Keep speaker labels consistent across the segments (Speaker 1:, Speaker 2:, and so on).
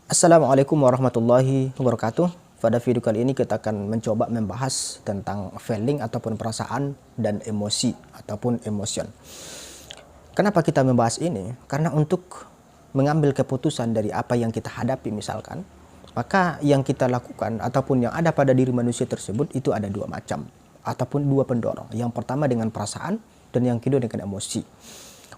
Speaker 1: Assalamualaikum warahmatullahi wabarakatuh. Pada video kali ini kita akan mencoba membahas tentang feeling ataupun perasaan dan emosi ataupun emotion. Kenapa kita membahas ini? Karena untuk mengambil keputusan dari apa yang kita hadapi misalkan, maka yang kita lakukan ataupun yang ada pada diri manusia tersebut itu ada dua macam ataupun dua pendorong. Yang pertama dengan perasaan dan yang kedua dengan emosi.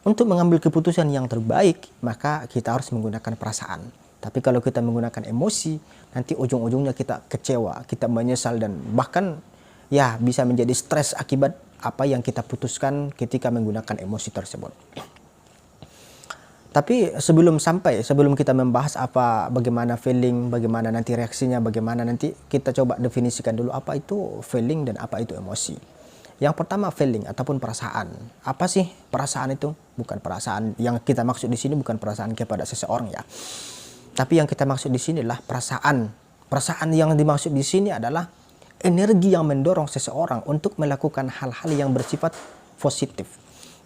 Speaker 1: Untuk mengambil keputusan yang terbaik, maka kita harus menggunakan perasaan. Tapi kalau kita menggunakan emosi, nanti ujung-ujungnya kita kecewa, kita menyesal dan bahkan ya bisa menjadi stres akibat apa yang kita putuskan ketika menggunakan emosi tersebut. Tapi sebelum kita membahas bagaimana feeling, bagaimana nanti reaksinya, bagaimana nanti kita coba definisikan dulu apa itu feeling dan apa itu emosi. Yang pertama feeling ataupun perasaan. Apa sih perasaan itu? Bukan perasaan yang kita maksud di sini bukan perasaan kepada seseorang ya. Tapi yang kita maksud di sini adalah perasaan. Perasaan yang dimaksud di sini adalah energi yang mendorong seseorang untuk melakukan hal-hal yang bersifat positif.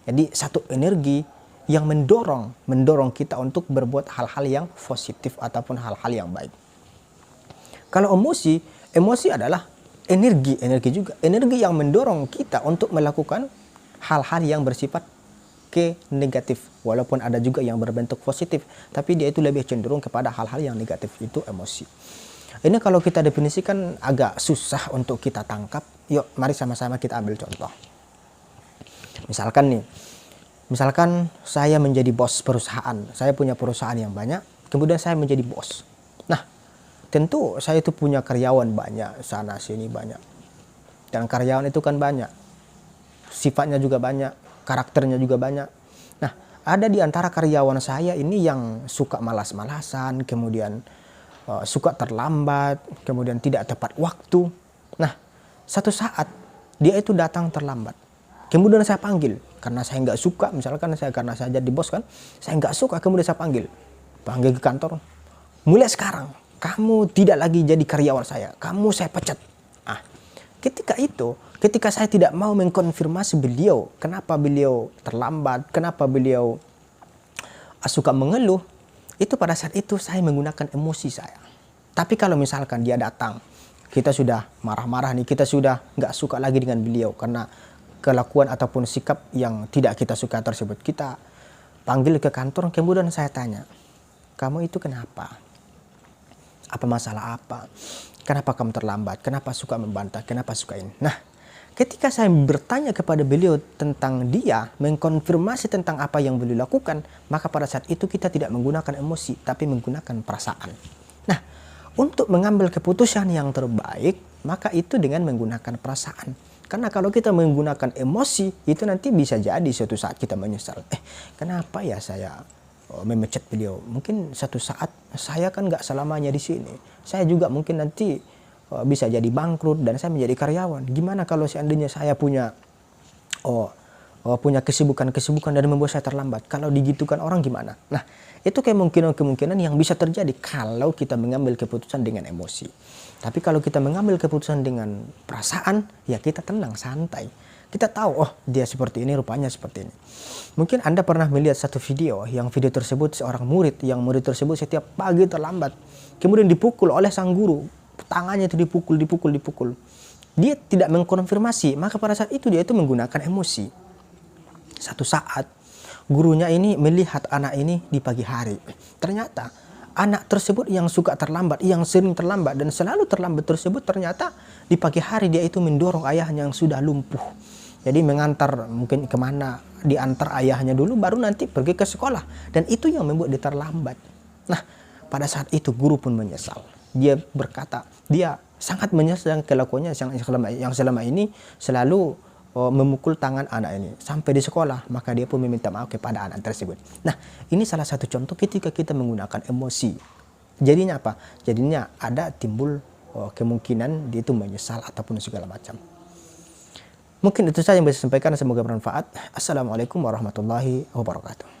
Speaker 1: Jadi satu energi yang mendorong kita untuk berbuat hal-hal yang positif ataupun hal-hal yang baik. Kalau emosi adalah energi juga. Energi yang mendorong kita untuk melakukan hal-hal yang bersifat negatif, walaupun ada juga yang berbentuk positif, tapi dia itu lebih cenderung kepada hal-hal yang negatif, itu emosi. Ini kalau kita definisikan agak susah untuk kita tangkap. Yuk mari sama-sama kita ambil contoh. Misalkan saya menjadi bos perusahaan, saya punya perusahaan yang banyak, kemudian saya menjadi bos. Nah, tentu saya itu punya karyawan banyak, sana sini banyak, dan karyawan itu kan banyak, sifatnya juga banyak, karakternya juga banyak. Nah, ada di antara karyawan saya ini yang suka malas-malasan, kemudian suka terlambat, kemudian tidak tepat waktu. Nah, satu saat dia itu datang terlambat. Kemudian saya panggil, karena saya nggak suka, misalkan karena saya jadi bos kan, saya nggak suka, kemudian saya panggil ke kantor. Mulai sekarang, kamu tidak lagi jadi karyawan saya, kamu saya pecat. Ah, ketika saya tidak mau mengkonfirmasi beliau, kenapa beliau terlambat, kenapa beliau suka mengeluh, itu pada saat itu saya menggunakan emosi saya. Tapi kalau misalkan dia datang, kita sudah marah-marah nih, kita sudah nggak suka lagi dengan beliau karena kelakuan ataupun sikap yang tidak kita suka tersebut, kita panggil ke kantor, kemudian saya tanya, kamu itu kenapa? Apa masalah apa? Kenapa kamu terlambat? Kenapa suka membantah? Kenapa suka ini? Nah, ketika saya bertanya kepada beliau tentang dia, mengkonfirmasi tentang apa yang beliau lakukan, maka pada saat itu kita tidak menggunakan emosi, tapi menggunakan perasaan. Nah, untuk mengambil keputusan yang terbaik, maka itu dengan menggunakan perasaan. Karena kalau kita menggunakan emosi, itu nanti bisa jadi suatu saat kita menyesal. Kenapa ya saya memecat beliau? Mungkin satu saat saya kan nggak selamanya di sini. Saya juga mungkin nanti bisa jadi bangkrut dan saya menjadi karyawan. Gimana kalau seandainya saya punya kesibukan dan membuat saya terlambat? Kalau digitukan orang gimana? Nah, itu kemungkinan yang bisa terjadi kalau kita mengambil keputusan dengan emosi. Tapi kalau kita mengambil keputusan dengan perasaan, ya kita tenang, santai. Kita tahu, oh dia seperti ini, rupanya seperti ini. Mungkin Anda pernah melihat satu video, yang video tersebut seorang murid, yang murid tersebut setiap pagi terlambat. Kemudian dipukul oleh sang guru, tangannya itu dipukul. Dia tidak mengkonfirmasi, maka pada saat itu dia itu menggunakan emosi. Satu saat, gurunya ini melihat anak ini di pagi hari. Ternyata anak tersebut yang suka terlambat, yang sering terlambat dan selalu terlambat tersebut, ternyata di pagi hari dia itu mendorong ayahnya yang sudah lumpuh. Jadi mengantar mungkin kemana, diantar ayahnya dulu baru nanti pergi ke sekolah. Dan itu yang membuat dia terlambat. Nah, pada saat itu guru pun menyesal. Dia berkata, dia sangat menyesal kelakuannya yang selama ini selalu memukul tangan anak ini sampai di sekolah, maka dia pun meminta maaf kepada anak tersebut. Nah, ini salah satu contoh ketika kita menggunakan emosi. Jadinya apa? Jadinya ada timbul kemungkinan dia itu menyesal ataupun segala macam. Mungkin itu saja yang bisa saya sampaikan, semoga bermanfaat. Assalamualaikum warahmatullahi wabarakatuh.